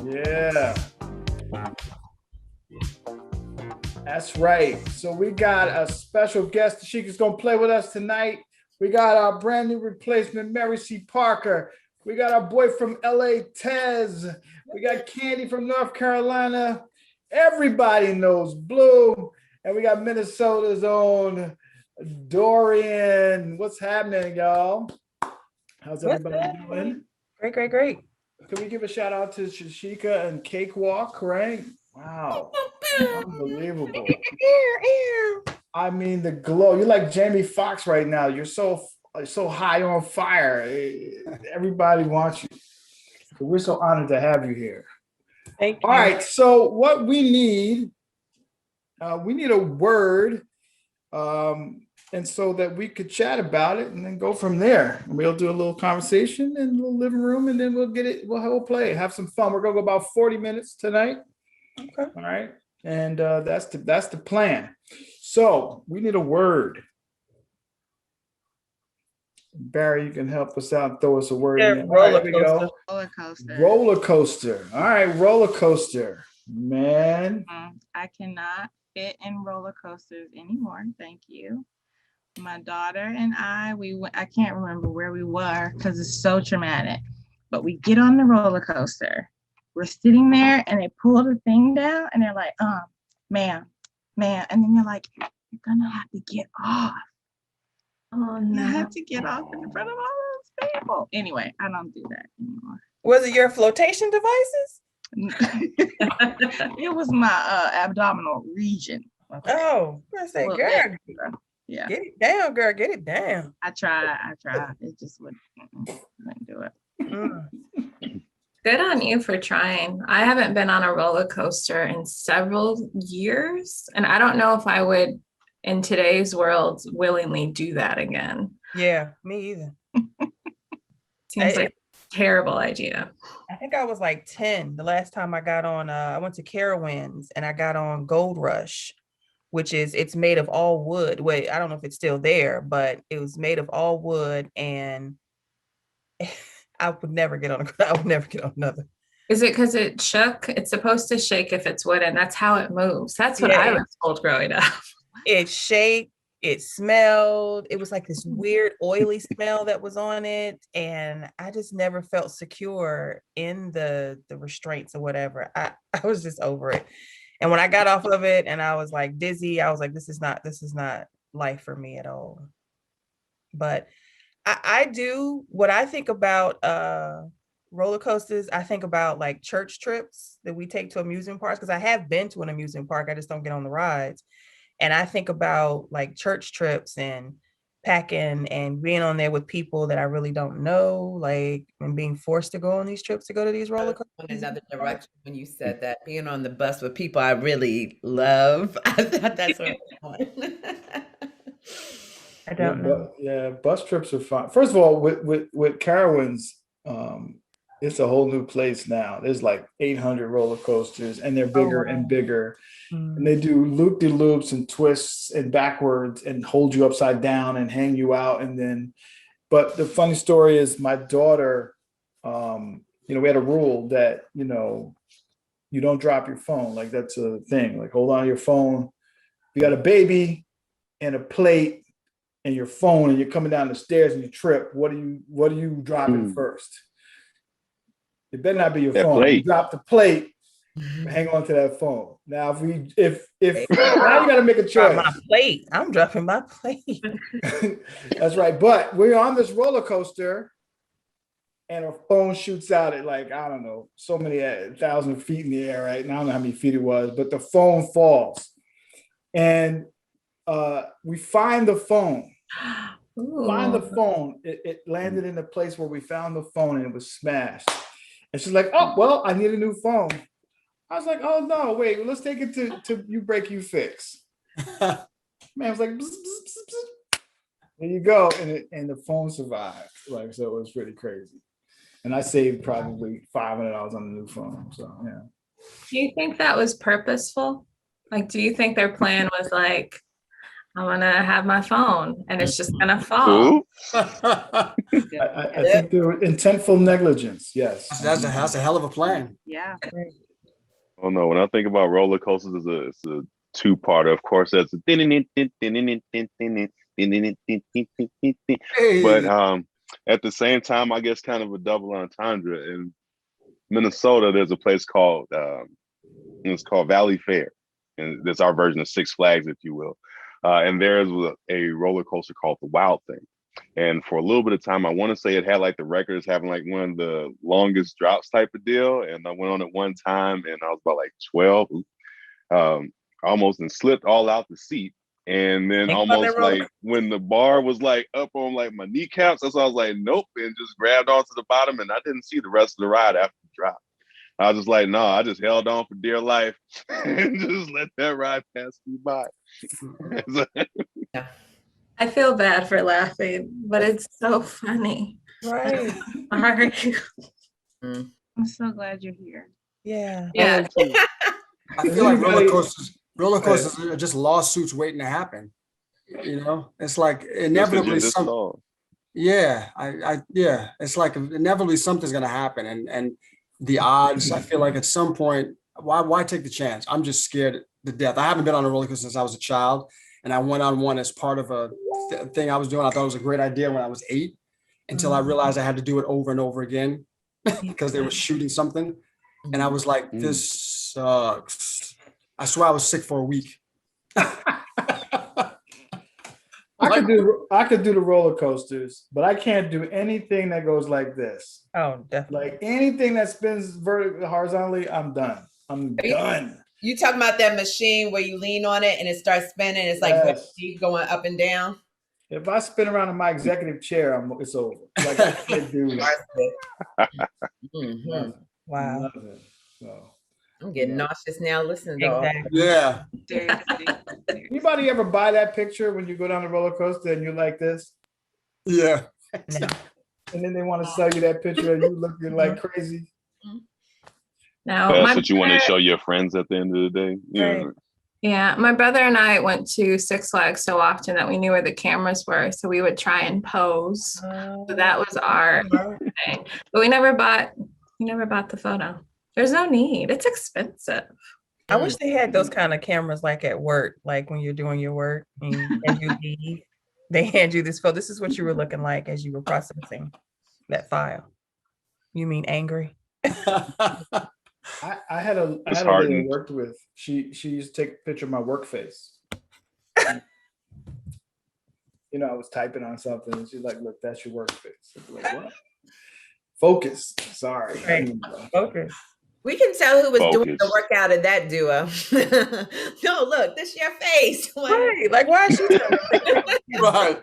Yeah, that's right. So we got a special guest. She's gonna play with us tonight. We got our brand new replacement, Mary C. Parker. We got our boy from LA, Tez. We got Candy from North Carolina. Everybody knows Blue. And we got Minnesota's own Dorian. What's happening, y'all? How's everybody doing? Great, great, great. Can we give a shout out to Shashika and Cakewalk, right? Wow. Unbelievable. I mean, the glow. You're like Jamie Foxx right now. You're so high on fire. Everybody wants you. So we're so honored to have you here. Thank you. All right. So what we need a word, and so that we could chat about it and then go from there. And we'll do a little conversation in the little living room, and then we'll get it. We'll play, have some fun. We're gonna go about 40 minutes tonight. Okay. All right. And that's the plan. So we need a word. Barry, you can help us out. Throw us a word in there. Roller There we go. Roller coaster. Roller coaster. All right, roller coaster. Man. I cannot fit in roller coasters anymore. Thank you. My daughter and I can't remember where we were because it's so traumatic. But we get on the roller coaster. We're sitting there and they pull the thing down and they're like, ma'am. And then they're like, you're gonna have to get off. Oh You no. have to get off in front of all those people. Anyway, I don't do that anymore. Was it your flotation devices? It was my abdominal region. Oh, I say, Well, girl, Yeah, get it down, girl, get it down. I tried. It just wouldn't do it. Mm. Good on you for trying. I haven't been on a roller coaster in several years, and I don't know if I would, in today's world, willingly do that again. Yeah, me either. Seems like a terrible idea. I think I was like 10 the last time I got on. I went to Carowinds and I got on Gold Rush, which it's made of all wood. Wait, I don't know if it's still there, but it was made of all wood, and I would never get on another. Is it because it shook? It's supposed to shake if it's wooden. That's how it moves. That's what Yeah, I was told growing up. It shaked, it smelled. It was like this weird oily smell that was on it, and I just never felt secure in the restraints or whatever. I was just over it. And when I got off of it and I was like dizzy, I was like, this is not life for me at all. But I do, what I think about roller coasters, I think about like church trips that we take to amusement parks, because I have been to an amusement park, I just don't get on the rides. And I think about like church trips and packing and being on there with people that I really don't know, like, and being forced to go on these trips to go to these roller coasters. In another direction when you said that, being on the bus with people I really love. I thought that's what I was going. I don't know. Yeah, bus trips are fun. First of all, with Carowinds, it's a whole new place now. There's like 800 roller coasters, and they're bigger and bigger. And they do loop-de-loops and twists and backwards and hold you upside down and hang you out. And then, but the funny story is my daughter, we had a rule that, you don't drop your phone. Like, that's a thing. Like, hold on to your phone. You got a baby and a plate and your phone, and you're coming down the stairs and you trip. What are you dropping first? It better not be your phone. You drop the plate. Hang on to that phone. Now, if now you got to make a choice. My plate. I'm dropping my plate. That's right. But we're on this roller coaster, and a phone shoots out at, like, I don't know, so many 1,000 feet in the air, right? And I don't know how many feet it was, but the phone falls, and we find the phone. Ooh. Find the phone. It landed in a place where we found the phone, and it was smashed. And she's like, "Oh, well, I need a new phone." I was like, "Oh no, wait, let's take it to You Break You Fix." Man was like, bzz, bzz, bzz, bzz. There you go, and the phone survived. Like, so it was pretty crazy. And I saved probably $500 on the new phone. So yeah. Do you think that was purposeful? Like, do you think their plan was like, I'm gonna have my phone and it's just gonna fall. Ooh, I think there was intentful negligence. Yes. That's a hell of a plan. Yeah. oh no, when I think about roller coasters, it's a two-parter. Of course, that's a but at the same time, I guess kind of a double entendre. In Minnesota, there's a place called it's called Valley Fair, and that's our version of Six Flags, if you will. And there's a roller coaster called the Wild Thing. And for a little bit of time, I want to say it had like the record as having like one of the longest drops type of deal. And I went on it one time, and I was about like 12, almost and slipped all out the seat. And then Think about almost that roller like when the bar was like up on like my kneecaps, that's why I was like, nope, and just grabbed onto the bottom, and I didn't see the rest of the ride after the drop. I was just like, no, I just held on for dear life and just let that ride pass me by. I feel bad for laughing, but it's so funny. Right. Sorry. I'm so glad you're here. Yeah. Yeah. I feel like Anybody- roller coasters are just lawsuits waiting to happen. You know, it's like inevitably This some. song. Yeah, yeah, it's like inevitably something's gonna happen, and the odds. I feel like at some point, why take the chance? I'm just scared to death. I haven't been on a roller coaster since I was a child, and I went on one as part of a thing I was doing. I thought it was a great idea when I was 8, until I realized I had to do it over and over again because they were shooting something, and I was like, this sucks. I swear I was sick for a week. I could do the roller coasters, but I can't do anything that goes like this. Oh, definitely. Like anything that spins vertically horizontally, I'm done. I'm done. You talking about that machine where you lean on it and it starts spinning? It's like Yes. going up and down. If I spin around in my executive chair, it's over. Like I can't do Mhm. nothing. Wow. Nothing. So I'm getting nauseous now listening to all. Exactly. Yeah. Seriously. anybody ever buy that picture when you go down the roller coaster and you're like this? Yeah. No. And then they want to sell you that picture and you looking like crazy. Now, That's my what you want to brother- show your friends at the end of the day. Yeah. Right. Yeah, my brother and I went to Six Flags so often that we knew where the cameras were, so we would try and pose. So that was our thing. But we never bought the photo. There's no need. It's expensive. I wish they had those kind of cameras like at work, like when you're doing your work and you leave, they hand you this photo. This is what you were looking like as you were processing that file. You mean angry? I had a lady I Disheartened. worked with. She used to take a picture of my work face. You know, I was typing on something and she's like, look, that's your work face. I'm like, what? Focus. Sorry. Right. Okay. We can tell who was doing the Focus. workout of that duo. No, look, this your face. Right. Like, why is she doing that? Right.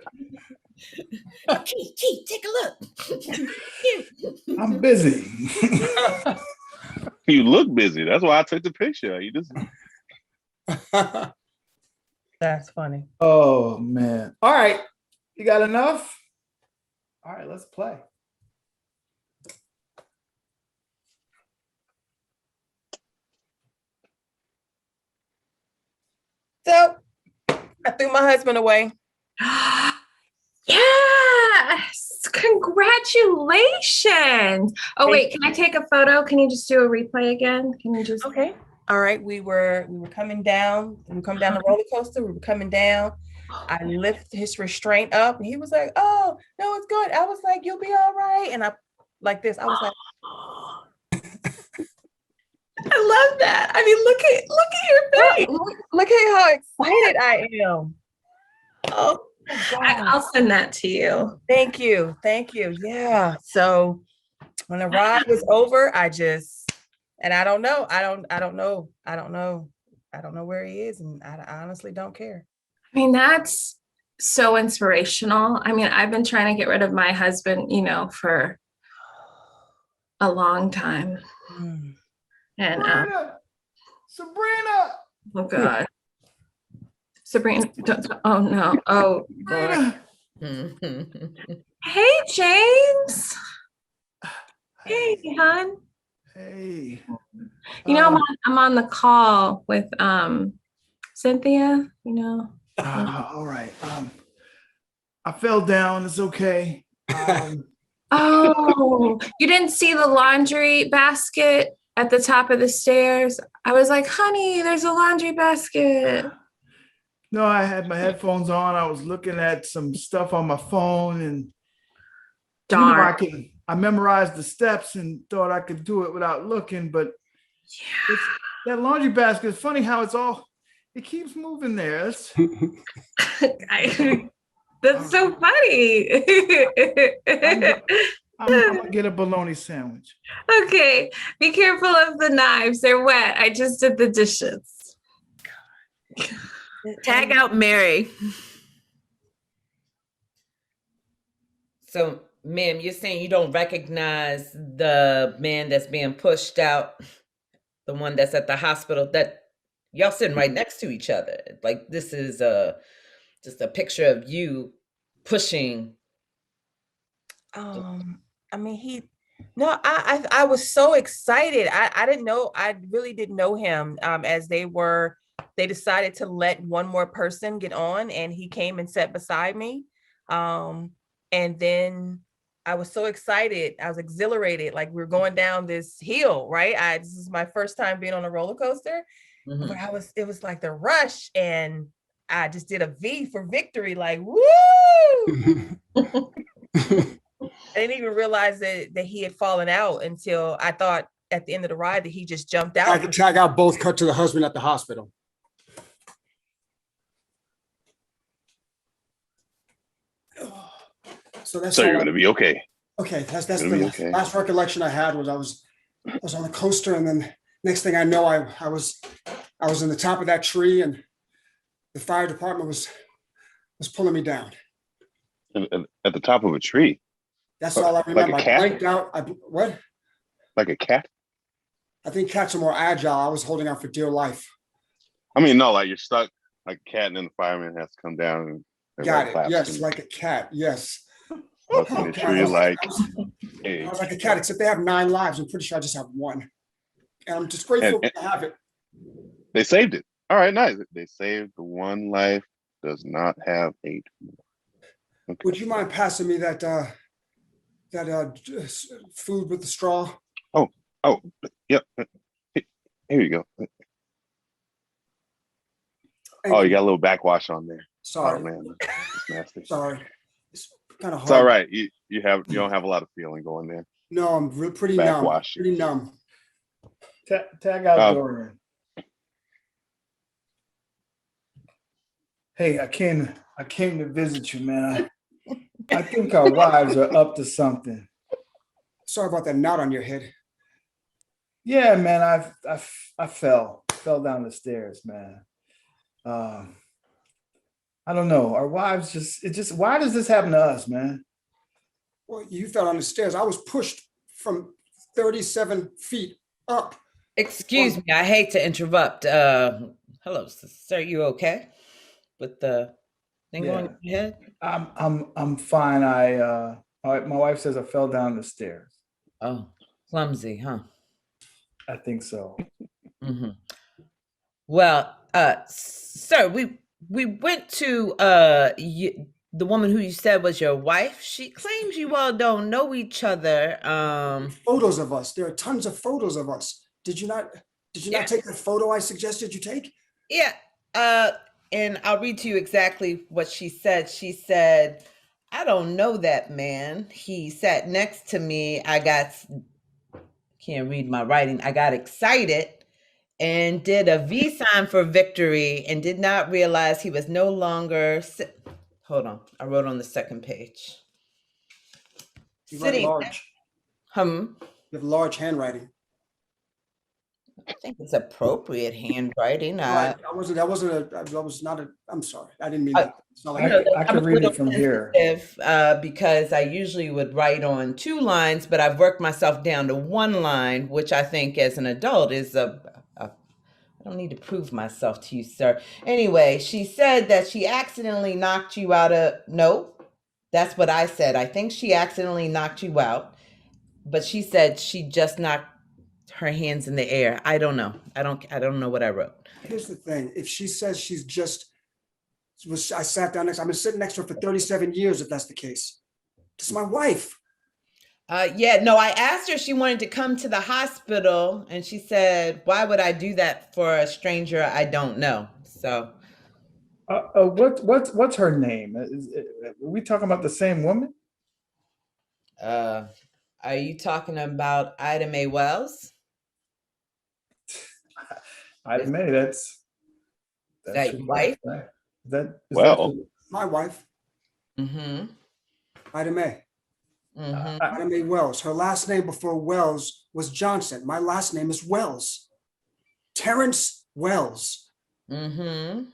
Keith, take a look. I'm busy. You look busy. That's why I took the picture. You just That's funny. Oh man. All right. You got enough? All right, let's play. So I threw my husband away. Yes! Congratulations. Oh, Thank wait, can I take a photo? Can you just do a replay again? Can you just Okay. All right. We were coming down. We were coming down the roller coaster. We were coming down. I lifted his restraint up. And he was like, "Oh, no, it's good." I was like, "You'll be all right." And I like this. I was like, I love that. I mean, look at your face. look at how excited I am. Oh, I'll send that to you. Thank you. Thank you. Yeah. So when the ride was over, I don't know. I don't know where he is. And I honestly don't care. I mean, that's so inspirational. I mean, I've been trying to get rid of my husband, for a long time. Mm. And Sabrina. oh God. Sabrina, oh no. Oh Lord. Hey, James. Hey, hon. Hey. I'm on the call with Cynthia, All right. I fell down. It's okay. Oh, you didn't see the laundry basket at the top of the stairs? I was like, honey, there's a laundry basket. No, I had my headphones on. I was looking at some stuff on my phone, and Darn. I memorized the steps and thought I could do it without looking, but that laundry basket is funny how it keeps moving there. That's so funny. I'm gonna get a bologna sandwich. Okay, be careful of the knives. They're wet. I just did the dishes. Tag out Mary. So, ma'am, you're saying you don't recognize the man that's being pushed out, the one that's at the hospital, that y'all sitting right next to each other. Like this is just a picture of you pushing. I mean, I was so excited. I didn't know, I really didn't know him. As they decided to let one more person get on, and he came and sat beside me. And then I was so excited. I was exhilarated. Like we're going down this hill, right? This is my first time being on a roller coaster. Mhm. But it was like the rush, and I just did a V for victory, like, woo! I didn't even realize that he had fallen out until I thought at the end of the ride that he just jumped I out. could tag out both cut to the husband at the hospital. So that's So all you're I- gonna be okay. Okay, that's It'll the be okay. last recollection I had was I was on the coaster, and then next thing I know, I was in the top of that tree, and the fire department was pulling me down. At the top of a tree, That's all I Like a remember. I cat? blanked out. What? like a cat. I think cats are more agile. I was holding out for dear life. I mean, no, like you're stuck like a cat, and then the fireman has to come down and Got everybody it. Yes, and like a cat. Yes. up in the Okay, tree, like, hey. I was like a cat, except they have 9 lives. I'm pretty sure I just have 1. And I'm just grateful And- to have it. They saved it. All right, nice. They saved the one life. Does not have 8 more. Okay. Would you mind passing me that food with the straw? Oh, yep. Here you go. Thank Oh, you got a little backwash on there. Oh Sorry. man, it's nasty. Sorry. It's kind of hard. It's all right. You don't have a lot of feeling going there. No, I'm pretty numb. Backwash. Pretty numb. Tag out Um, Dorian. Hey, I came to visit you, man. I think our wives are up to something. Sorry about that knot on your head. Yeah, man, I fell down the stairs, man. I don't know. Our wives why does this happen to us, man? Well, you fell on the stairs. I was pushed from 37 feet up. Excuse me, I hate to interrupt. Hello, sir, you okay with the thing going on your head? I'm fine. My wife says I fell down the stairs. Oh, clumsy, huh? I think so. Hmm. Well, sir, we went to the woman who you said was your wife. She claims you all don't know each other. Photos of us. There are tons of photos of us. Did you not Yeah. take the photo I suggested you take? Yeah. And I'll read to you exactly what she said. She said, "I don't know that man. He sat next to me. Can't read my writing. I got excited and did a V sign for victory and did not realize he was no longer hold on. I wrote on the second page. You write Sitting large. You You have large handwriting. I think it's appropriate handwriting. Right. That was not a, I'm sorry. I didn't mean Uh, that. It's not I like, could- I'm a read it little from here. sensitive, because I usually would write on 2 lines, but I've worked myself down to 1 line, which I think as an adult is I don't need to prove myself to you, sir. Anyway, she said that she accidentally knocked you out of, no, that's what I said. I think she accidentally knocked you out, but she said she just knocked her hands in the air. I don't know. I don't know what I wrote. here's the thing. If she says she's just I sat down next. I've been sitting next to her for 37 years, if that's the case. This is my wife. Yeah, no, I asked her if she wanted to come to the hospital, and she said, "Why would I do that for a stranger I don't know?" So, What's her name? Are we talking about the same woman? are you talking about Ida Mae Wells? I May. That's That your wife? right? That is Well. My wife, Mm-hmm. Ida Mae. Mm-hmm. Ida Mae Wells. Her last name before Wells was Johnson. My last name is Wells. Terrence Wells. Mm-hmm.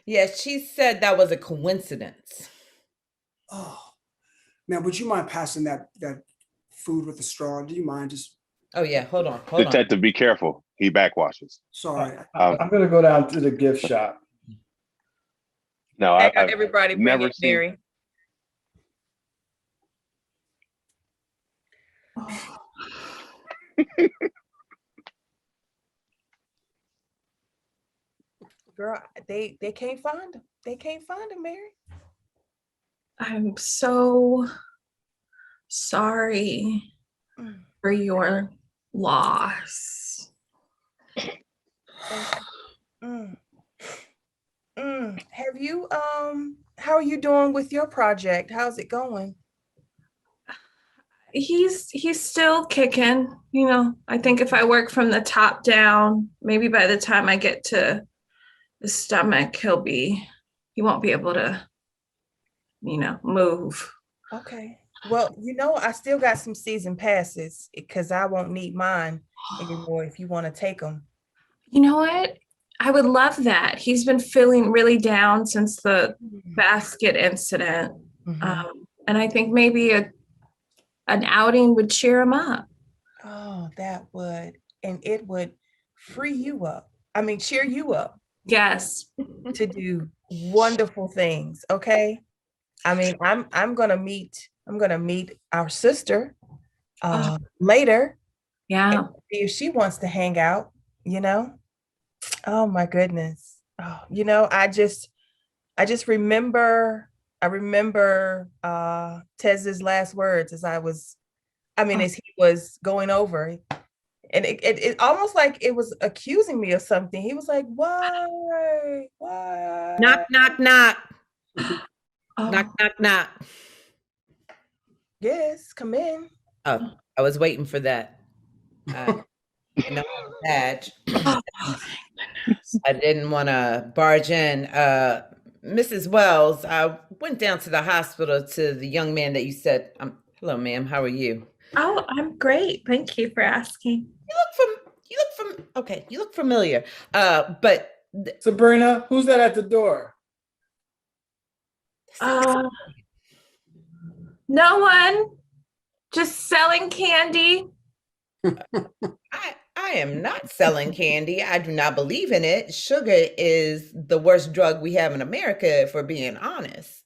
Yeah, she said that was a coincidence. Oh, man, would you mind passing that food with the straw? Do you mind? Just Oh yeah, hold on. Detective, be careful. He backwashes. sorry. I'm gonna go down to the gift shop. No, I got I've everybody bring never it, seen. Mary. Girl, they can't find him. They can't find him, Mary. I'm so sorry Mm. for your loss. Mm. Have you how are you doing with your project? How's it going? He's still kicking, you know. I think if I work from the top down, maybe by the time I get to the stomach, he won't be able to, move. Okay. Well, I still got some season passes because I won't need mine anymore if you want to take them. You know what? I would love that. He's been feeling really down since the basket incident. And I think maybe an outing would cheer him up. Oh, that would, and it would free you up. I mean, cheer you up Yes. to do wonderful things. Okay. I mean, I'm gonna meet our sister later. Yeah. And see if she wants to hang out, Oh my goodness. Oh, I remember Tez's last words as as he was going over. And it almost like it was accusing me of something. He was like, why? Knock, knock, knock. Oh, Knock, knock, knock. Yes, come in. Oh, I was waiting for that. No badge. I didn't want to barge in. Mrs. Wells, I went down to the hospital to the young man that you said, hello, ma'am, how are you? Oh, I'm great. Thank you for asking. You look familiar. But Sabrina, who's that at the door? No one. Just selling candy. I am not selling candy. I do not believe in it. Sugar is the worst drug we have in America, if we're being honest.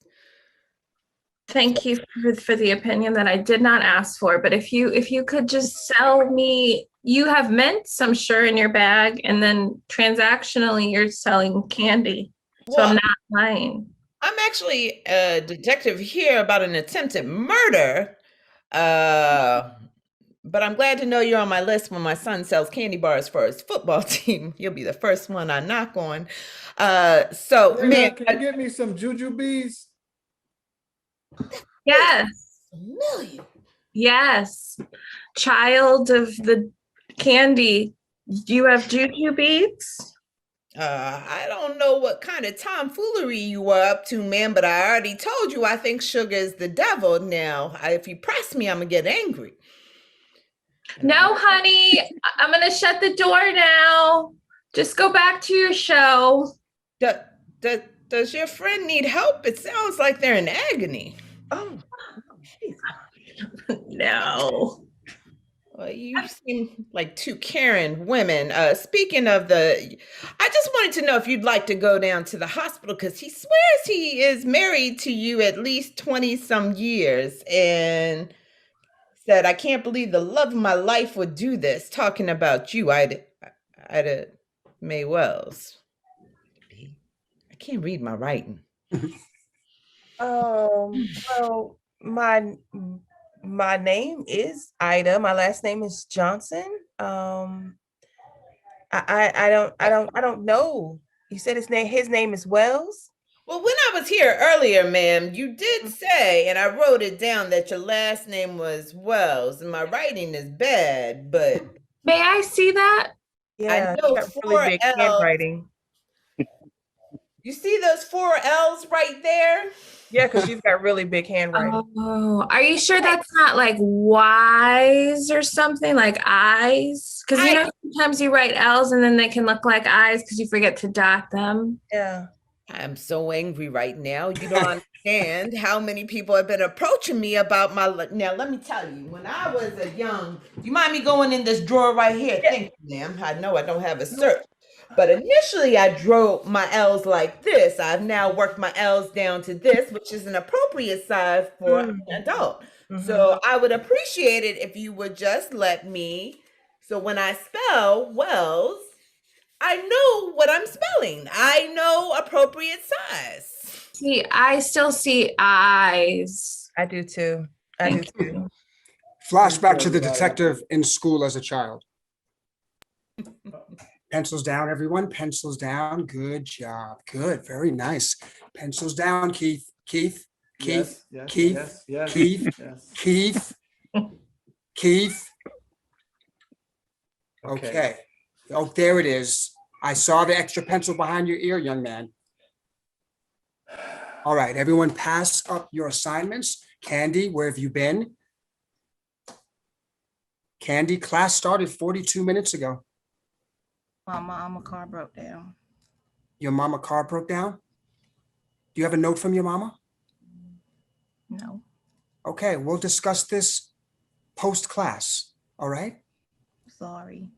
Thank you for the opinion that I did not ask for. But if you could just sell me, you have mints, I'm sure, in your bag, and then transactionally you're selling candy. So Well, I'm not lying. I'm actually a detective here about an attempted murder. But I'm glad to know you're on my list when my son sells candy bars for his football team. You'll be the first one I knock on. So, man, Can you get me some jujubes? Yes. million. Yes. Child of the candy. Do you have juju beads? I don't know what kind of tomfoolery you were up to, man, but I already told you I think sugar is the devil. Now, if you press me, I'm gonna get angry. No, honey. I'm gonna shut the door now. Just go back to your show. Does your friend need help? It sounds like they're in agony. Oh, No. Well, you seem like two caring women. Speaking of I just wanted to know if you'd like to go down to the hospital because he swears he is married to you at least 20 some years and said, I can't believe the love of my life would do this. Talking about you, Ida Mae Wells. I can't read my writing. Well, my name is Ida. My last name is Johnson. I don't know. You said his name is Wells? Well, when I was here earlier, ma'am, you did say, and I wrote it down, that your last name was Wells, and my writing is bad, but May I see that? Yeah, know she's got four really big L's. handwriting. you see those 4 L's right there? Yeah, because she's got really big handwriting. Oh, are you sure that's not like Y's or something like eyes? Because you know sometimes you write L's and then they can look like eyes because you forget to dot them. Yeah. I'm so angry right now. You don't understand how many people have been approaching me about my. Now, let me tell you, when I was a young, do you mind me going in this drawer right here? Thank you, ma'am. I know I don't have a cert, but initially I drew my L's like this. I've now worked my L's down to this, which is an appropriate size for an adult. So I would appreciate it if you would just let me. So when I spell Wells, I know what I'm spelling. I know appropriate size. See, I still see eyes. I do too. I do too. Flashback to the detective in school as a child. Pencils down, everyone. Pencils down. Good job. Good. Very nice. Pencils down, Keith. Keith. Keith. Yes, yes, Keith. yes, yes, Keith. yes. Keith. Keith. Okay. Okay. Oh, there it is. I saw the extra pencil behind your ear, young man. All right, everyone pass up your assignments. Candy, where have you been? Candy, class started 42 minutes ago. My mama car broke down. Your mama car broke down? Do you have a note from your mama? No, Okay, we'll discuss this post-class, all right? sorry.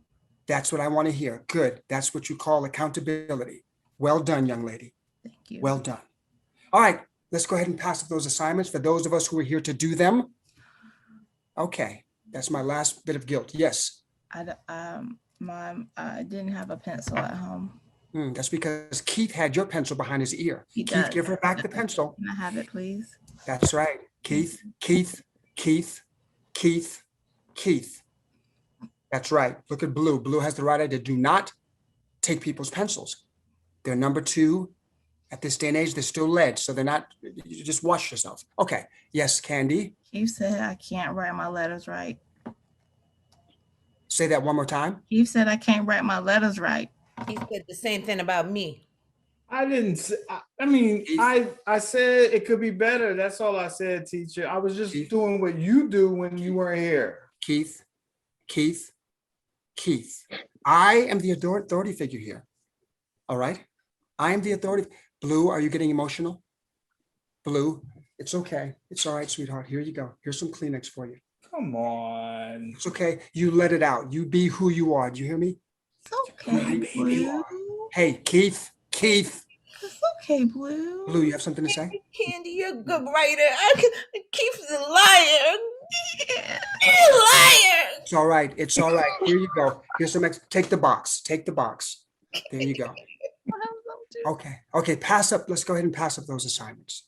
That's what I want to hear. Good. That's what you call accountability. Well done, young lady. Thank you. Well done. All right, let's go ahead and pass up those assignments for those of us who are here to do them. Okay, that's my last bit of guilt. Yes. Mom, I didn't have a pencil at home. That's because Keith had your pencil behind his ear. He Keith, does. give her back the pencil. Can I have it, please? That's right. Keith, Keith, Keith, Keith, Keith. That's right. Look at Blue. Blue has the right idea. Do not take people's pencils. They're number 2. At this day and age, they're still lead, so they're not, you just wash yourself. Okay. Yes, Candy. You said I can't write my letters right. Say that one more time. You said I can't write my letters right. He said the same thing about me. I didn't say, I mean, I said it could be better. That's all I said, teacher. I was just doing what you do when you weren't here. Keith, Keith, Keith. I am the authority figure here. All right? I am the authority. Blue, are you getting emotional? Blue, it's okay. It's all right, sweetheart. Here you go. Here's some Kleenex for you. Come on. It's okay. You let it out. You be who you are. Do you hear me? It's okay, Blue. Hey, Keith, Keith. It's okay, Blue. Blue, you have something to say? Candy, you're a good writer. Keith's a liar. You're a liar. It's all right. It's all right. Here you go. Here's some take the box. Take the box. There you go. Okay. Okay. Pass up. Let's go ahead and pass up those assignments.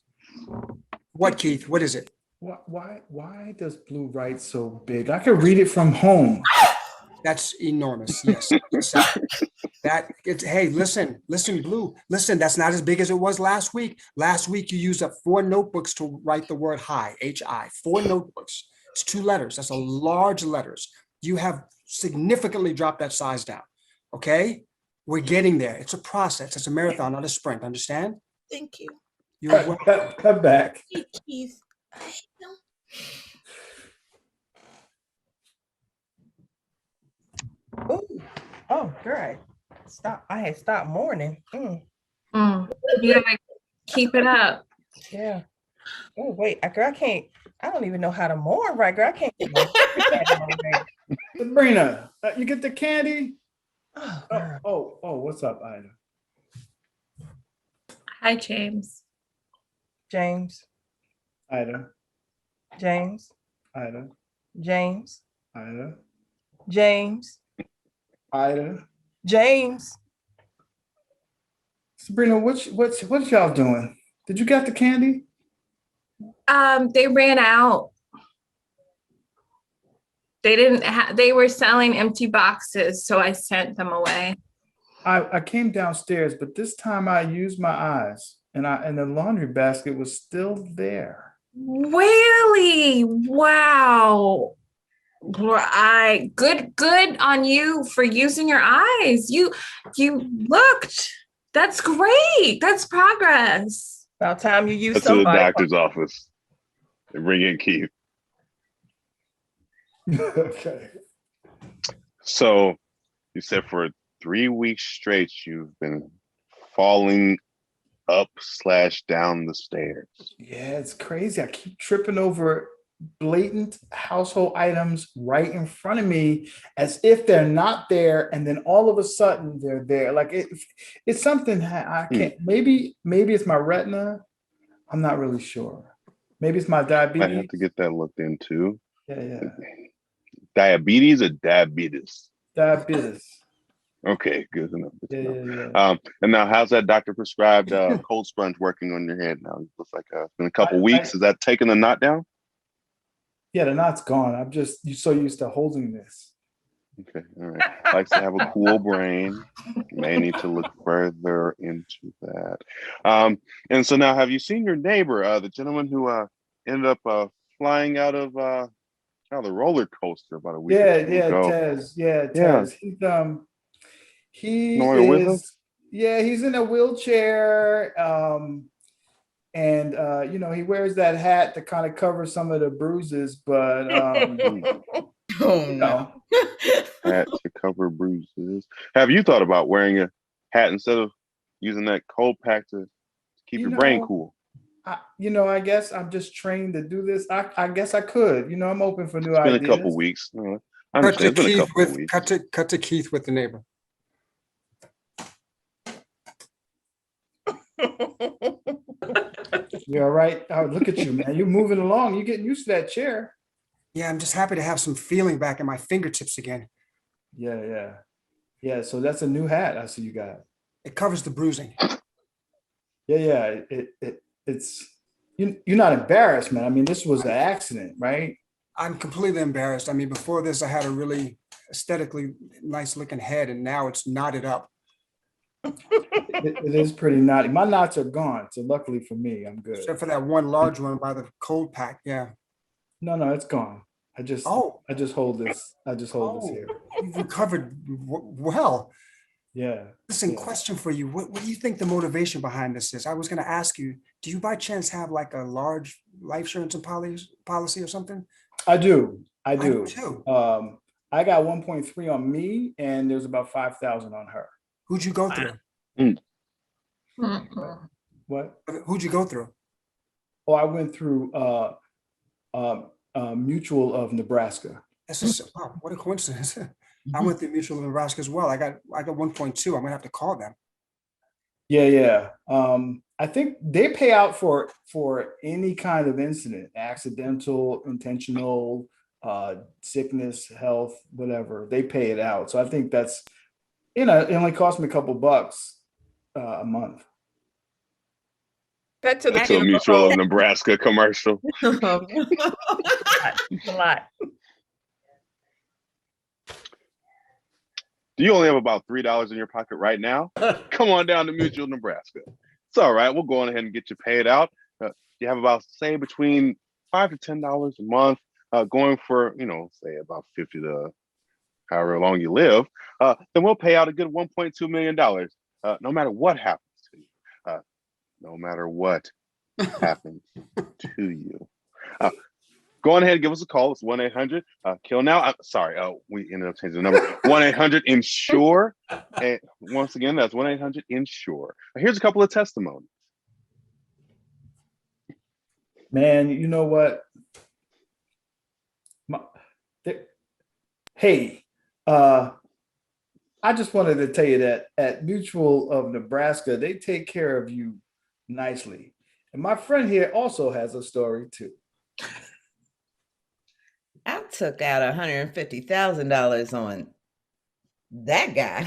What, Keith? What is it? Why does Blue write so big? I could read it from home. That's enormous. Yes. Hey, listen, Blue. Listen, that's not as big as it was last week. Last week, you used up 4 notebooks to write the word hi, H-I, 4 notebooks. It's 2 letters. That's a large letters. You have significantly dropped that size down. Okay. We're getting there. It's a process. It's a marathon, not a sprint. Understand? Thank you. You're welcome. Cut back. Hey, Keith. Ooh. Oh, girl. Stop. I had stopped mourning. You gotta keep it up. Yeah. Oh, wait. Girl, I can't. I don't even know how to mourn, right, girl? I can't. Sabrina, you get the candy? Oh, girl. Oh, what's up, Ida? Hi, James. James. Ida, James. Ida, James. Ida, James. Ida. James. Sabrina, what y'all doing? Did you get the candy? They ran out. They were selling empty boxes, so I sent them away. I came downstairs, but this time I used my eyes, and the laundry basket was still there. Really? Wow. Good on you for using your eyes. You looked. That's great. That's progress. About time you use That's to the somebody. doctor's office. They bring in Keith. Okay. So you said for 3 weeks straight, you've been falling up/down the stairs. Yeah, it's crazy. I keep tripping over blatant household items right in front of me as if they're not there, and then all of a sudden they're there. Like it's something I can't. Maybe it's my retina. I'm not really sure. Maybe it's my I diabetes. have to get that looked into. Yeah. Diabetes or diabetes? Diabetes. Okay, good enough. Yeah. And now, how's that doctor prescribed cold sponge working on your head now? It looks like it's been a couple weeks. Is that taking the knot down? Yeah, the knot's gone. I'm just so used to holding this. Okay, all right. Likes to have a cool brain. May need to look further into that. And so now, have you seen your neighbor, the gentleman who ended up flying out of the roller coaster about a week ago? Tez. Yeah, Yeah. Tez. He No longer with us? Yeah, he's in a wheelchair. And he wears that hat to kind of cover some of the bruises, but Oh no. Hat to cover bruises. Have you thought about wearing a hat instead of using that cold pack to keep your brain cool? I guess I'm just trained to do this. I guess I could. I'm open for new It's been ideas. a couple weeks. I Cut to understand. It's been a Keith couple of weeks. cut to Keith with the neighbor. You're all right. Oh, look at you, man. You're moving along. You're getting used to that chair. Yeah, I'm just happy to have some feeling back in my fingertips again. Yeah. So that's a new hat I see you got. It covers the bruising. Yeah. It's you're not embarrassed, man. I mean, this was an accident, right? I'm completely embarrassed. I mean, before this, I had a really aesthetically nice looking head, and now it's knotted up. It is pretty knotty. My knots are gone, so luckily for me, I'm good. Except for that one large one by the cold pack. Yeah. No, it's gone. I just hold this. I just hold this here. You've recovered well. Yeah. Listen, Yeah. question for you. What do you think the motivation behind this is? I was going to ask you, do you by chance have like a large life insurance and policy or something? I do. I do too. I got 1.3 on me, and there's about 5,000 on her. Who'd you go through? What? Who'd you go through? Oh, I went through Mutual of Nebraska. That's just, wow, what a coincidence. I went through Mutual of Nebraska as well. I got 1.2. I'm gonna have to call them. Yeah. I think they pay out for any kind of incident, accidental, intentional, sickness, health, whatever. They pay it out. So I think that's, it only cost me a couple bucks a month. Cut to the That's a Mutual of Nebraska commercial. a lot. Do you only have about $3 in your pocket right now? Come on down to Mutual Nebraska. It's all right. We'll go on ahead and get you paid out. You have about, say, between $5 to $10 a month, going for, say about 50 to however long you live. Then we'll pay out a good $1.2 million, no matter what happens to you. No matter what happens to you. Go on ahead and give us a call. It's 1-800 kill now. We ended up changing the number. 1-800-INSURE. And once again, that's 1-800-INSURE. Here's a couple of testimonies. Man, you know what? I just wanted to tell you that at Mutual of Nebraska, they take care of you nicely. And my friend here also has a story too. I took out $150,000 on that guy.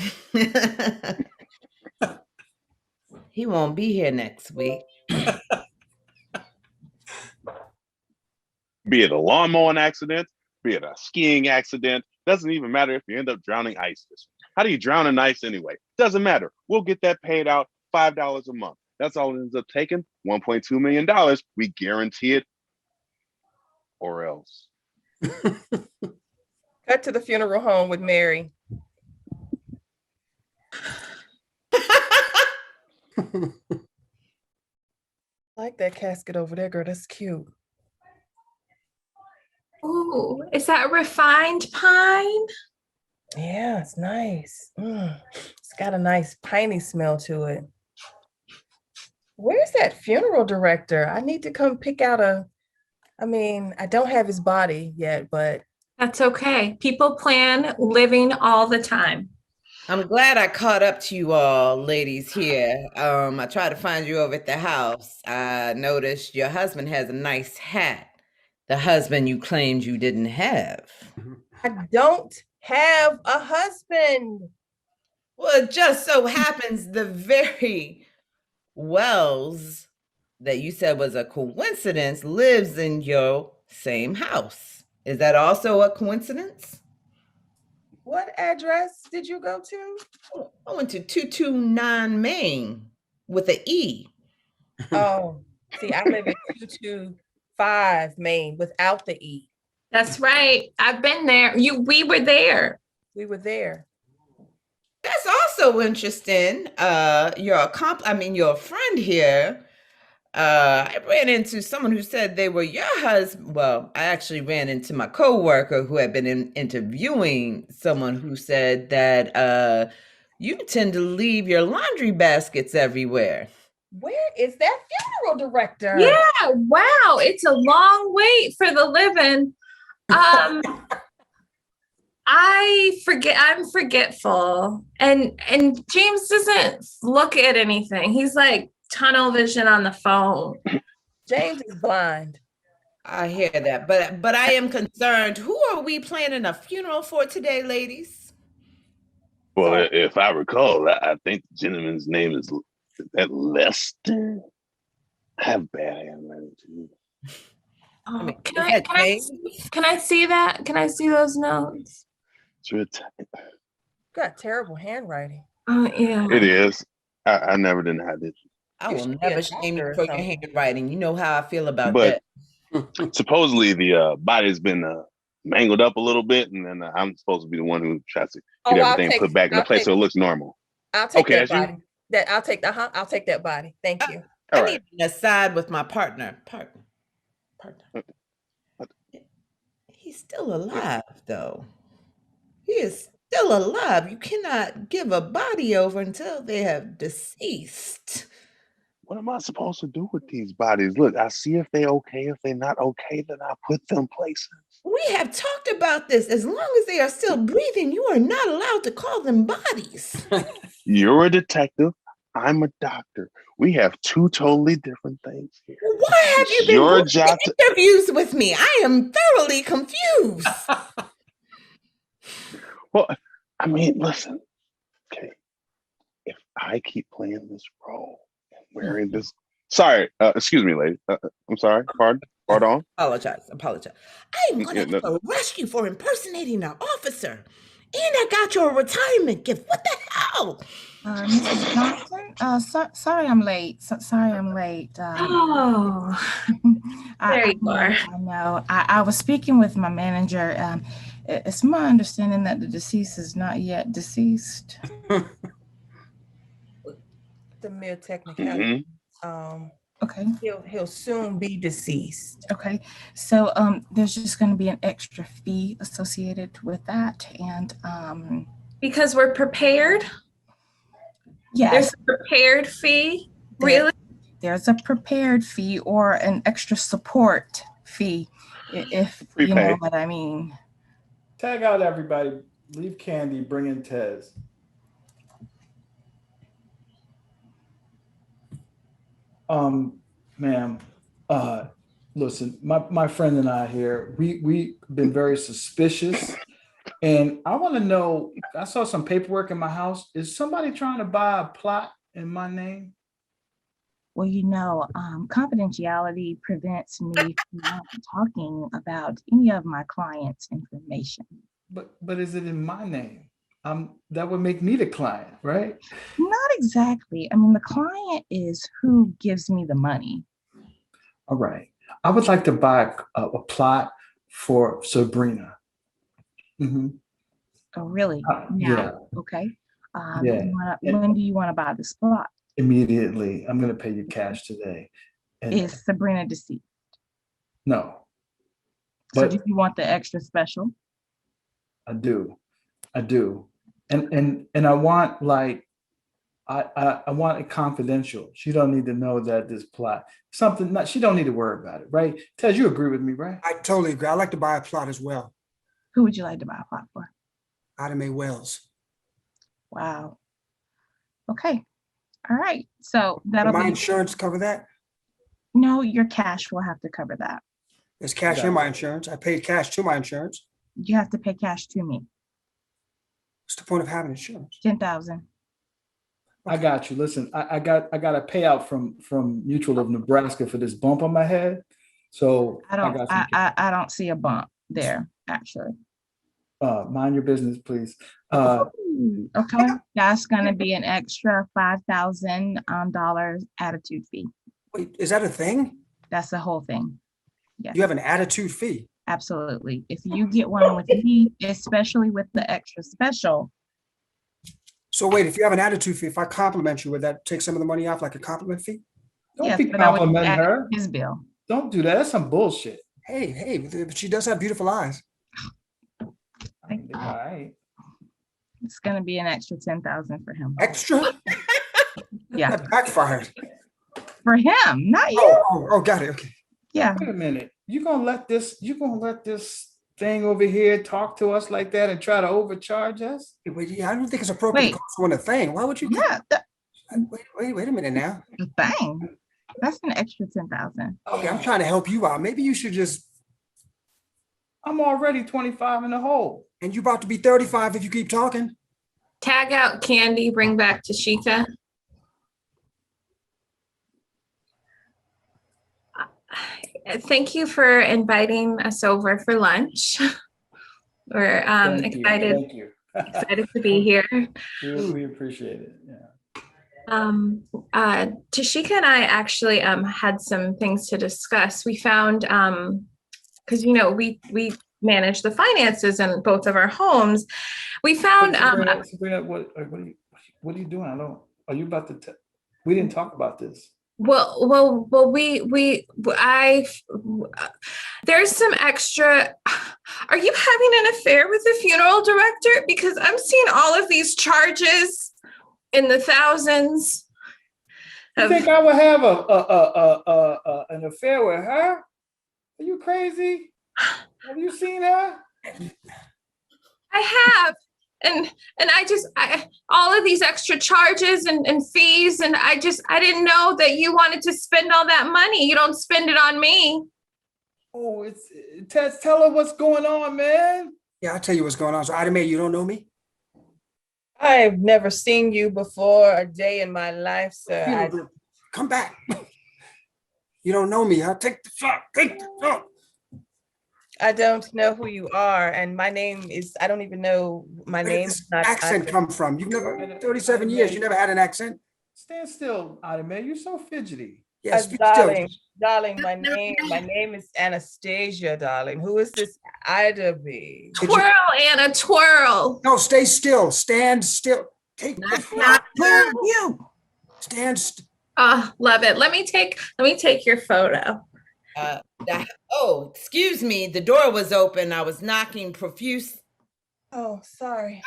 He won't be here next week. Be it a lawn mowing accident, be it a skiing accident, doesn't even matter if you end up drowning ice. How do you drown in ice anyway? Doesn't matter. We'll get that paid out $5 a month. That's all it ends up taking, $1.2 million. We guarantee it, or else. Cut to the funeral home with Mary. I like that casket over there, girl. That's cute. Ooh, is that refined pine? Yeah, it's nice. It's got a nice piney smell to it. Where's that funeral director? I need to come pick out I don't have his body yet, but That's okay. People plan living all the time. I'm glad I caught up to you all, ladies here. I tried to find you over at the house. I noticed your husband has a nice hat. The husband you claimed you didn't have. I don't have a husband. Well, it just so happens the very Wells that you said was a coincidence lives in your same house. Is that also a coincidence? What address did you go to? I went to 229 Main with an E. Oh, see, I live at 225 Main without the E. That's right. I've been there. We were there. We were there. That's also interesting. Your friend here. I ran into someone who said they were your husband. Well, I actually ran into my coworker who had been interviewing someone who said that you tend to leave your laundry baskets everywhere. Where is that funeral director? Yeah. Wow. It's a long wait for the living. I'm forgetful. And James doesn't look at anything. He's like tunnel vision on the phone. James is blind. I hear that, but I am concerned. Who are we planning a funeral for today, ladies? Well, if I recall, I think the gentleman's name is that Lester. I have bad handwriting too. Oh, can I see that? Can I see those notes? It's real tight. Got terrible handwriting. Oh, yeah. It is. I never didn't have it. I You will should be a never shame you doctor or for your something. handwriting. You know how I feel about But that. supposedly the body's been mangled up a little bit, and then I'm supposed to be the one who tries to get everything put back in the place so it looks normal. I'll take Okay, that that's you? body. I'll take that body. Thank you. All I right. need an aside with my partner. He's still alive, though. He is still alive. You cannot give a body over until they have deceased. What am I supposed to do with these bodies? Look, I see if they're okay. If they're not okay, then I put them places. We have talked about this. As long as they are still breathing, you are not allowed to call them bodies. You're a detective. I'm a doctor. We have two totally different things here. Why have you been Your doing job interviews with me? I am thoroughly confused. Well, I mean, listen. Okay, if I keep playing this role and wearing this, sorry, excuse me, lady. I'm sorry. Pardon. Apologize. I am going to have to arrest you for impersonating an officer. And I got your retirement gift. What the hell? Mrs. Johnson, sorry I'm late. Sorry I'm late. Oh, there you are. I know. I was speaking with my manager. It's my understanding that the deceased is not yet deceased. The mere technicality. Okay. He'll soon be deceased. Okay. So there's just going to be an extra fee associated with that, and because we're prepared. yes, There's a prepared fee. Really? there's a prepared fee or an extra support fee, if you know Prepay. what I mean. Tag out everybody. Leave Candy. Bring in Tez. Ma'am, listen, my friend and I here, we've been very suspicious, and I want to know, I saw some paperwork in my house. Is somebody trying to buy a plot in my name? Well, confidentiality prevents me from talking about any of my clients' information. But is it in my name? That would make me the client, right? Not exactly. I mean, the client is who gives me the money. All right. I would like to buy a plot for Sabrina. Mhm. Oh, really? Yeah, Okay. yeah. When do you want to buy this plot? Immediately. I'm going to pay you cash today. And Is Sabrina deceased? no, So but do you want the extra special? I do. I do. And I want like I want it confidential. She don't need to know that this plot something not she don't need to worry about it, right? Ted, you agree with me, right? I totally agree. I'd like to buy a plot as well. Who would you like to buy a plot for? Ida Mae Wells. Wow. Okay. All right. So Would that'll my be, insurance cover that? no, your cash will have to cover that. There's cash in my insurance. I paid cash to my insurance. You have to pay cash to me, What's the point of having insurance? 10,000. I got you. Listen, I got a payout from Mutual of Nebraska for this bump on my head. So I don't, got some, I don't see a bump there, actually. mind your business, please. Okay, that's gonna be an extra $5,000 attitude fee. Wait, is that a thing? That's the whole thing. Yes, You have an attitude fee. absolutely. If you get one with me, especially with the extra special, So wait, if you have an attitude fee, if I compliment you, would that take some of the money off like a compliment fee? Don't yes, be but I would complimenting add her. his bill. Don't do that. That's some bullshit. Hey, but she does have beautiful eyes. All right. It's gonna be an extra 10,000 for him. Extra? Yeah, That backfired. for him, not you. Oh, got it. Okay. Yeah, Wait a minute. You gonna let this thing over here talk to us like that and try to overcharge us? Wait, yeah, I don't think it's appropriate to Wait. call someone a thing. Why would you? yeah, Wait a minute now. the thing. That's an extra 10,000. Okay, I'm trying to help you out. Maybe you should just, I'm already 25 in the hole. and you about to be 35 if you keep talking. Tag out Candy, bring back Tashika. Thank you for inviting us over for lunch. We're Thank you. excited Thank you. excited to be here. We appreciate it. Yeah. Tashika and I actually had some things to discuss. We found because we manage the finances in both of our homes. We found Sabrina, what are you doing? Are you about to we didn't talk about this. well there's some extra. Are you having an affair with the funeral director? Because I'm seeing all of these charges in the thousands. You think I would have an affair with her? Are you crazy? Have you seen her? I have. And I all of these extra charges and fees, and I didn't know that you wanted to spend all that money. You don't spend it on me. Oh, tell her what's going on, man. Yeah, I'll tell you what's going on. So Ida Mae, you don't know me? I've never seen you before a day in my life, sir. Come back. You don't know me, huh? Take the shot. Take the shot. I don't know who you are, and my name is, I don't even know my Where did name. this accent come from? You've never, 37 years, you never had an accent? Stand still, Ida Mae. You're so fidgety. Yes, speak still. Darling, my name is Anastasia, darling. Who is this Ida B? Did you- Twirl, Anna, twirl. No, stay still. Stand still. Take the shot. You. Stand still. Love it. Let me take your photo. Excuse me. The door was open. I was knocking profuse. Oh, sorry.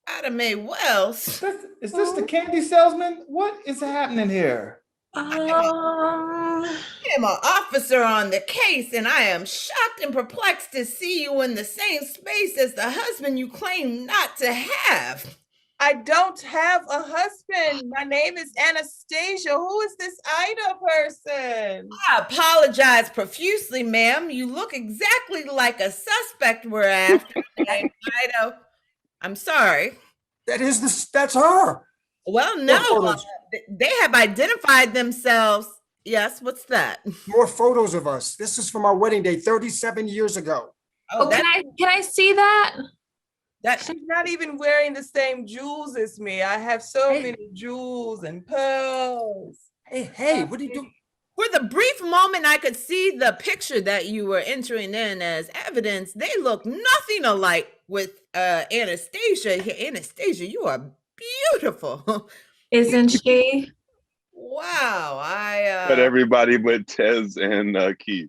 Ida Mae Wells. Is this the candy salesman? What is happening here? I am an officer on the case, and I am shocked and perplexed to see you in the same space as the husband you claim not to have. I don't have a husband. My name is Anastasia. Who is this Ida person? I apologize profusely, ma'am. You look exactly like a suspect we're after. Ida, I'm sorry. That's her. Well, More no, photos, they have identified themselves. Yes, what's that? more photos of us. This is from our wedding day 37 years ago. Oh, Oh, that can I see that? that She's not even wearing the same jewels as me. I have so Hey. many jewels and pearls. Hey, what do you do? for the brief moment I could see the picture that you were entering in as evidence, they look nothing alike with Anastasia. Anastasia, you are beautiful. Isn't she? Wow, But everybody but Tez and Keith.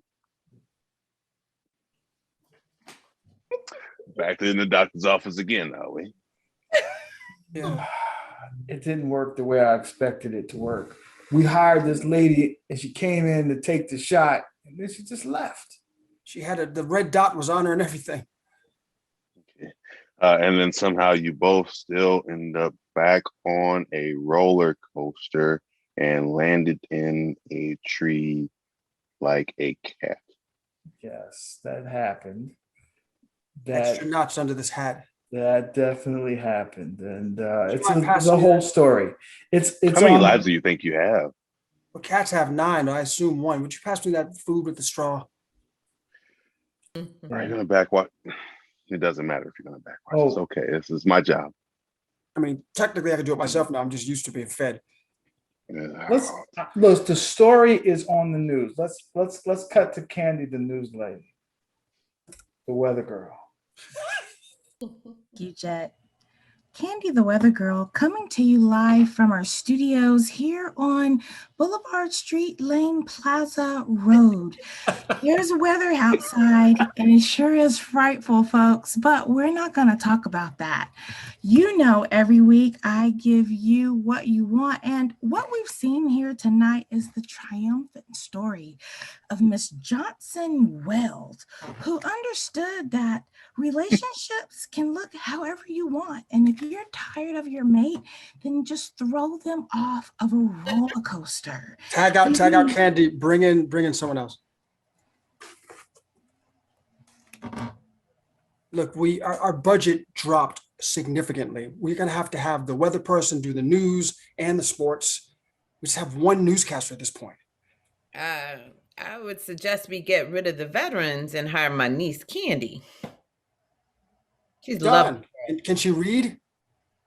Back in the doctor's office again, are we? Yeah. It didn't work the way I expected it to work. We hired this lady and she came in to take the shot and then she just left. She had the red dot was on her and everything. Okay. And then somehow you both still end up back on a roller coaster and landed in a tree like a cat. Yes, that happened. Extra knots under this hat. That definitely happened, and it's mind a passing me whole that? story. It's How many on- lives do you think you have? Well, cats have 9. I assume 1. Would you pass me that food with the straw? Are you gonna back what? It doesn't matter if you're gonna back watch. It's Oh. okay. This is my job. I mean, technically I could do it myself now. I'm just used to being fed. Let's look. The story is on the news. Let's cut to Candy, the news lady, the weather girl. You, Jet. Candy the Weather Girl coming to you live from our studios here on Boulevard Street Lane Plaza Road. There's weather outside and it sure is frightful, folks, but we're not going to talk about that. You know, every week I give you what you want, and what we've seen here tonight is the triumphant story of Miss Johnson Weld, who understood that relationships can look however you want. And if you're tired of your mate, then just throw them off of a roller coaster. Tag out Candy. Bring in someone else. Look, our budget dropped significantly. We're gonna have to have the weather person do the news and the sports. We just have one newscaster at this point. I would suggest we get rid of the veterans and hire my niece Candy. She's lovely. Done. Can she read?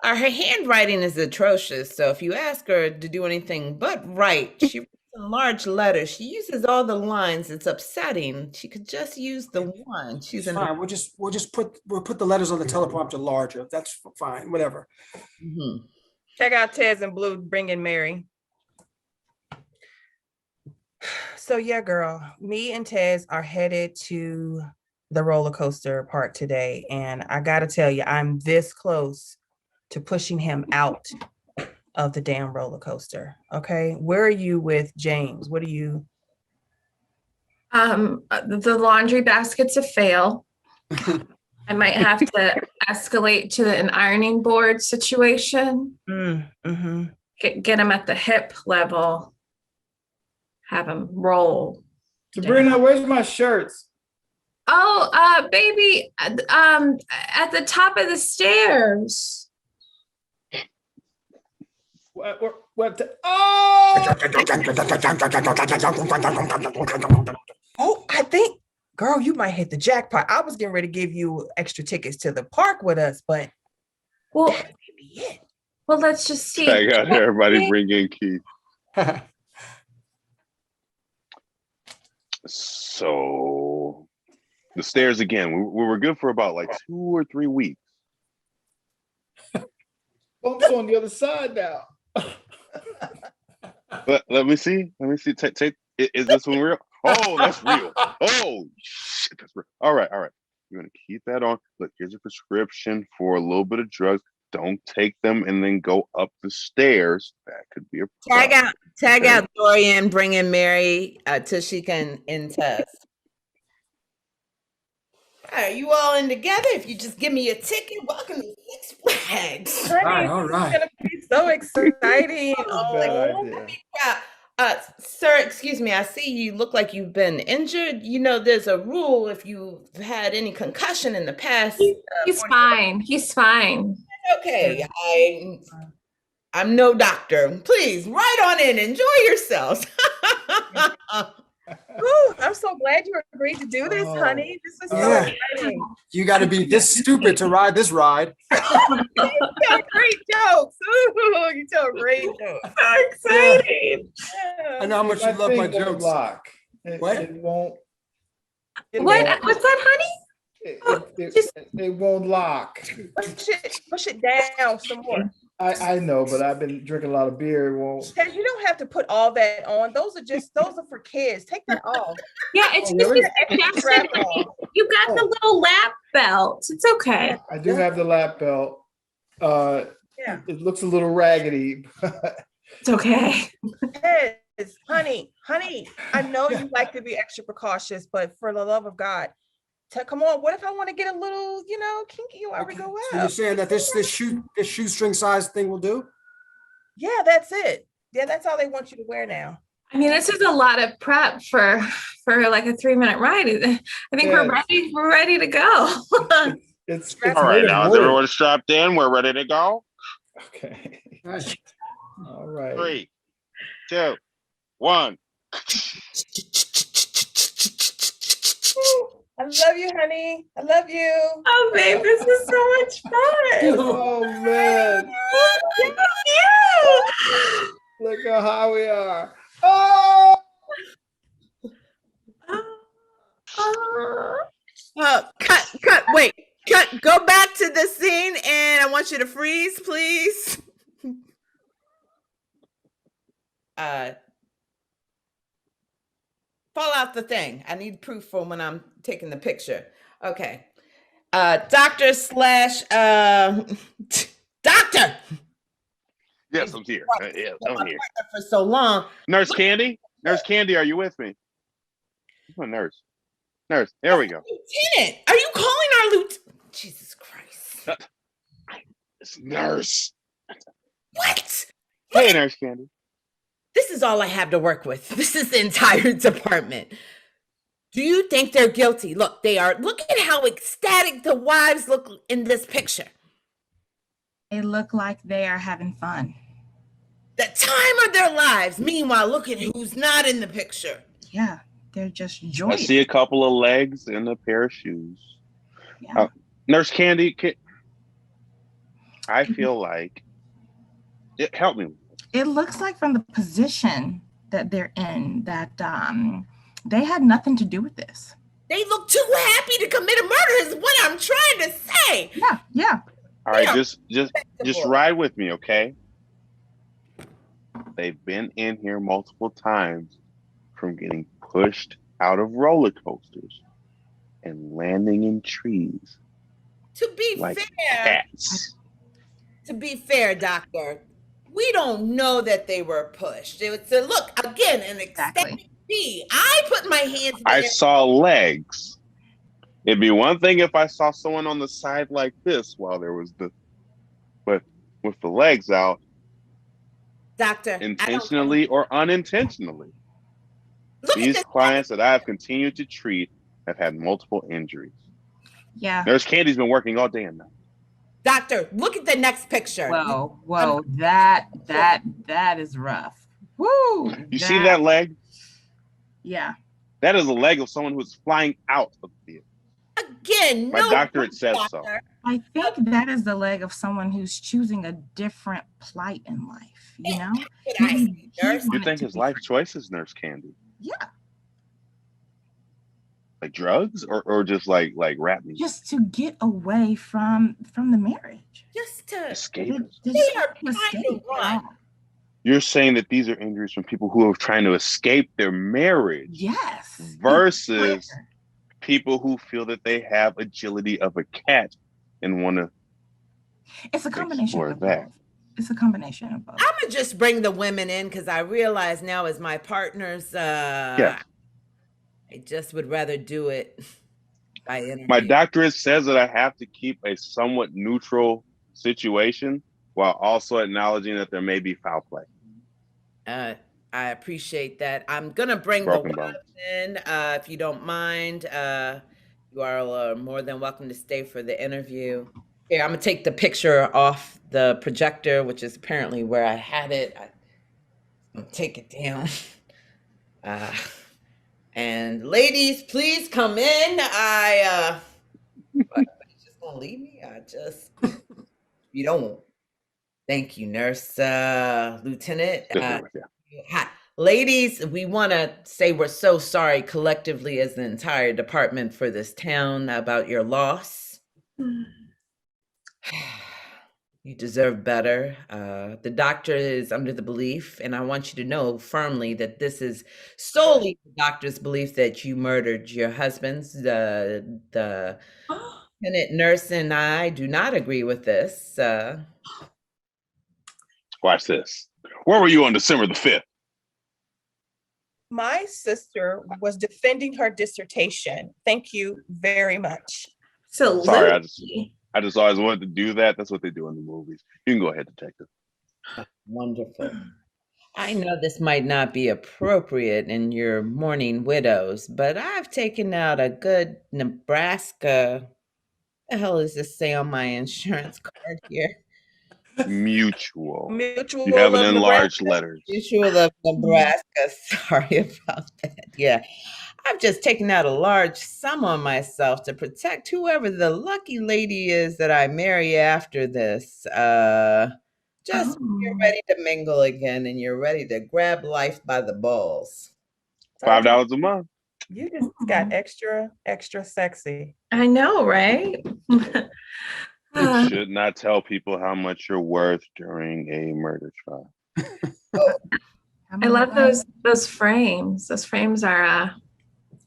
Her handwriting is atrocious, so if you ask her to do anything but write, she writes in large letters. She uses all the lines. It's upsetting. She could just use the one. She's an Fine. We'll put the letters on the teleprompter larger. That's fine. Whatever. Mhm. Check out Tez and Blue, bring in Mary. So yeah, girl, me and Tez are headed to the roller coaster park today. And I gotta tell you, I'm this close to pushing him out of the damn roller coaster. Okay. Where are you with James? What are you? The laundry basket's a fail. I might have to escalate to an ironing board situation. Mm-hmm. Get him at the hip level. Have him roll. Sabrina, where's my shirts? Oh, baby, at the top of the stairs. What oh! Oh, I think, girl, you might hit the jackpot. I was getting ready to give you extra tickets to the park with us, but Well, that may be it. well, let's just see. Tag out everybody, bring in Keith. So the stairs again. We were good for about like 2 or 3 weeks. Bump's on the other side now. But let me see. Take. Is this one real? Oh, that's real. Oh shit, that's real. All right. You're gonna keep that on. Look, here's a prescription for a little bit of drugs. Don't take them and then go up the stairs. That could be a problem. Tag out Dorian, bring in Mary till she can test. Are you all in together? If you just give me a ticket, welcome to Six Flags. All right. It's gonna be so exciting. Bad Oh, idea. Sir, excuse me. I see you look like you've been injured. You know, there's a rule if you've had any concussion in the past. He's fine. He's fine. Okay. I'm no doctor. Please, right on in. Enjoy yourselves. Ooh, I'm so glad you agreed to do this, Oh, honey. This is so yeah. exciting. You got to be this stupid to ride this ride. You tell great jokes. Ooh, you tell great jokes. So exciting. Yeah. I know how much you My love my thing won't jokes. lock. It, What? it won't. It What? won't- What's that, honey? it won't lock. Push it down some more. I know, but I've been drinking a lot of beer. It won't. Ted, you don't have to put all that on. Those are for kids. Take that off. Yeah, it's Oh, just really? a Strap suggestion. on. You got the little lap belt. It's okay. I do have the lap belt. Yeah. It looks a little raggedy. It's okay. Ted, honey, I know you like to be extra precautious, but for the love of God, come on. What if I want to get a little, kinky while we go So you're out? saying that this shoestring size thing will do? Yeah, that's it. Yeah, that's all they want you to wear now. I mean, this is a lot of prep for like a 3-minute ride. I think we're ready to go. It's All right, made of now is wood. everyone strapped in? We're ready to go. Okay. Right. All right. 3, 2, 1. I love you, honey. I love you. Oh, babe, this is so much fun. Oh man, Yeah. look at how we are. Oh, Wait, go back to the scene and I want you to freeze, please. Fall out the thing. I need proof for when I'm taking the picture. Okay. Doctor slash doctor. Yes, I'm here. Yes, I'm here. For so long. Nurse Candy? Nurse Candy, are you with me? Come on, nurse. Nurse, there we go. Lieutenant, are you calling our lieutenant? Jesus Christ. It's nurse. What? Hey, Nurse Candy. This is all I have to work with. This is the entire department. Do you think they're guilty? Look, they are. Look at how ecstatic the wives look in this picture. They look like they are having fun. The time of their lives. Meanwhile, look at who's not in the picture. Yeah, they're just I joyous. see a couple of legs and a pair of shoes. Yeah. Nurse Candy, I feel like help me. It looks like from the position that they're in that they had nothing to do with this. They look too happy to commit a murder is what I'm trying to say. Yeah. All right, Yeah. just ride with me, okay? They've been in here multiple times from getting pushed out of roller coasters and landing in trees To be like fair, doctor, we don't know that they were pushed. It was a look again, an ecstatic see. I put my hands I there. saw legs. It'd be one thing if I saw someone on the side like this while there was but with the legs out, Doctor, intentionally or unintentionally. look at These this. clients that I have continued to treat have had multiple injuries. Yeah. Nurse Candy's been working all day and night. Doctor, look at the next picture. Whoa, that is rough. Woo! You see that leg? Yeah. That is a leg of someone who's flying out of the theater. Again, My no, doctorate says so. doctor. I think that is the leg of someone who's choosing a different plight in life, you know? What I see, nurse. You wanted think to his be life free. choices, Nurse Candy? Yeah. Like drugs or just like rap music? Just to get away from the marriage. Just to Escapism. They are To trying to run. You're saying that these are injuries from people who are trying to escape their marriage Yes. versus people who feel that they have agility of a cat and want to It's a combination explore of that. both. It's a combination of both. I'm gonna just bring the women in because I realize now as my partners, Yeah. I just would rather do it by interview. My doctorate says that I have to keep a somewhat neutral situation while also acknowledging that there may be foul play. I appreciate that. I'm gonna bring Broken the bones. wives in, if you don't mind. You are more than welcome to stay for the interview. Here, I'm gonna take the picture off the projector, which is apparently where I had it. I'm gonna take it down. And ladies, please come in. What, you just gonna leave me? You don't. Thank you, nurse, lieutenant. Hi. Ladies, we want to say we're so sorry collectively as the entire department for this town about your loss. You deserve better. The doctor is under the belief, and I want you to know firmly that this is solely the doctor's belief that you murdered your husbands. The lieutenant nurse and I do not agree with this. Watch this. Where were you on December the 5th? My sister was defending her dissertation. Thank you very much. So Sorry, I just always wanted to do that. That's what they do in the movies. You can go ahead, detective. Wonderful. I know this might not be appropriate in your mourning widows, but I've taken out a good Nebraska. The hell does this say on my insurance card here? Mutual. Mutual You have it of in large Nebraska. letters. Mutual of Nebraska. Sorry about that. Yeah. I've just taken out a large sum on myself to protect whoever the lucky lady is that I marry after this. Just you're ready to mingle again and you're ready to grab life by the balls. $5 a month. You just got extra sexy. I know, right? You should not tell people how much you're worth during a murder trial. I love those frames. Those frames are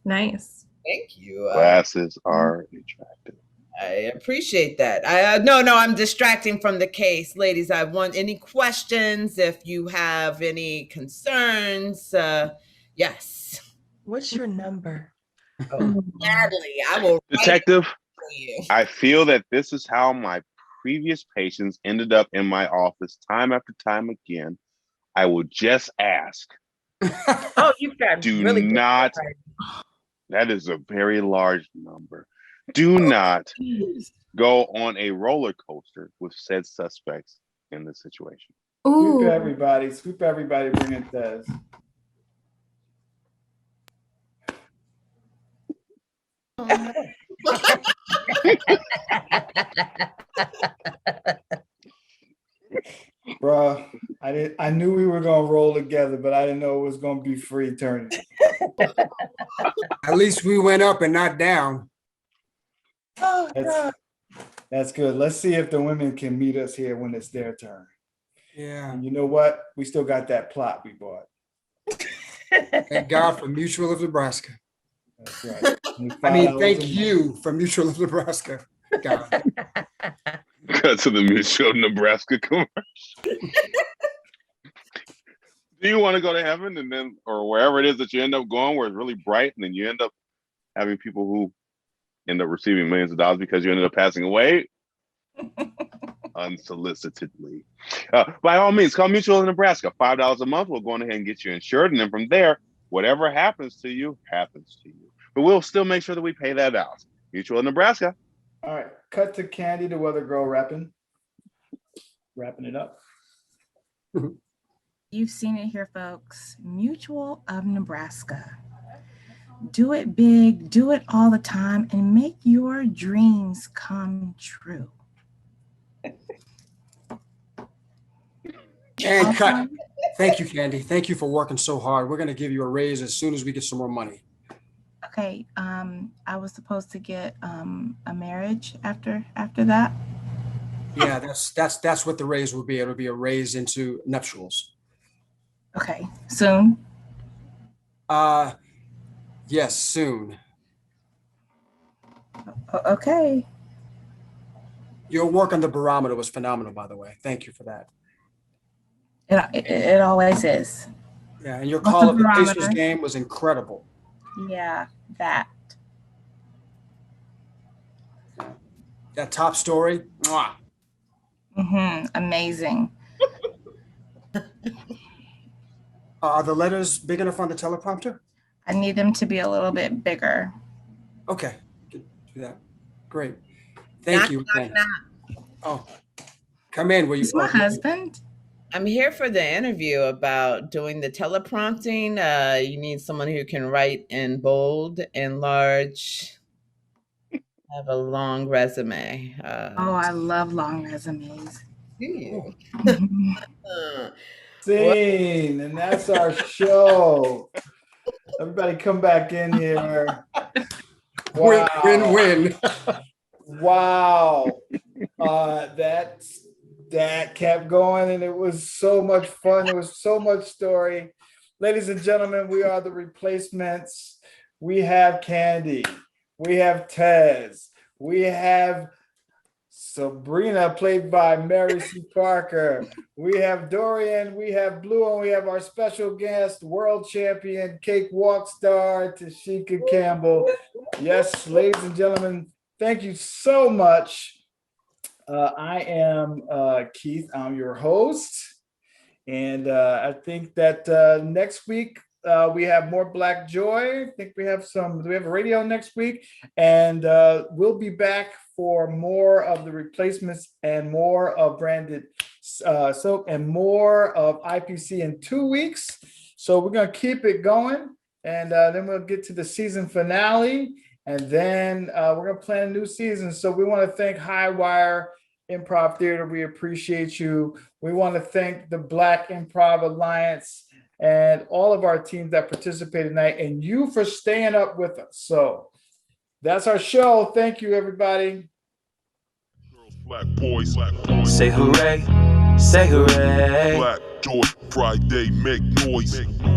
nice. Thank you. Glasses are attractive. I appreciate that. No, I'm distracting from the case. Ladies, I want any questions. If you have any concerns, yes. What's your number? Oh, Natalie, I will. Detective, for you. I feel that this is how my previous patients ended up in my office time after time again. I will just ask. Oh, you've got Do really good not. handwriting. That is a very large number. Do not go on a roller coaster with said suspects in this situation. Sweep Ooh. everybody, bring it Des. Bruh, I knew we were gonna roll together, but I didn't know it was gonna be free eternity. At least we went up and not down. Oh, That's, God. that's good. Let's see if the women can meet us here when it's their turn. Yeah. And you know what? We still got that plot we bought. Thank God for Mutual of Nebraska. That's right. I mean, $5 thank a month. you for Mutual of Nebraska. God. Cut to the Mutual Nebraska commercial. Do you want to go to heaven and then, or wherever it is that you end up going, where it's really bright, and then you end up having people who end up receiving millions of dollars because you ended up passing away unsolicitedly? By all means, call Mutual of Nebraska. $5 a month. We'll go on ahead and get you insured, and then from there, whatever happens to you, happens to you. But we'll still make sure that we pay that out. Mutual of Nebraska. All right, cut to Candy, the weather girl, wrapping it up. You've seen it here, folks. Mutual of Nebraska. Do it big, do it all the time, and make your dreams come true. And cut. Thank you, Candy. Thank you for working so hard. We're going to give you a raise as soon as we get some more money. Okay, I was supposed to get a marriage after that. Yeah, that's what the raise will be. It'll be a raise into nuptials. Okay, soon. Yes, soon. Okay. Your work on the barometer was phenomenal, by the way. Thank you for that. It always is. Yeah, and your What's call the of the Pacers barometer? game was incredible. Yeah, that. That top story, mwah. Amazing. Are the letters big enough on the teleprompter? I need them to be a little bit bigger. Okay, do that. Great. Thank you. Knock, knock, Oh, come in. Will you? It's my husband. I'm here for the interview about doing the teleprompting. You need someone who can write in bold and large. Have a long resume. Oh, I love long resumes. Do you? Scene, and that's our show. Everybody come back in here. Wow. Win. Wow. That kept going and it was so much fun. There was so much story. Ladies and gentlemen, we are the Replacements. We have Candy. We have Tez. We have Sabrina, played by Mary C. Parker. We have Dorian. We have Blue, and we have our special guest, world champion, cakewalk star, Tashika Campbell. Yes, ladies and gentlemen, thank you so much. I am Keith. I'm your host. And I think that next week we have more Black Joy. I think we have a radio next week? And we'll be back for more of the Replacements and more of Branded Silk and more of IPC in 2 weeks. So we're going to keep it going. And then we'll get to the season finale. And then we're going to plan a new season. So we want to thank Highwire Improv Theater. We appreciate you. We want to thank the Black Improv Alliance and all of our teams that participated tonight, and you for staying up with us. So that's our show. Thank you, everybody. Black boys. Say hooray, say hooray. Black Joy Friday, make noise.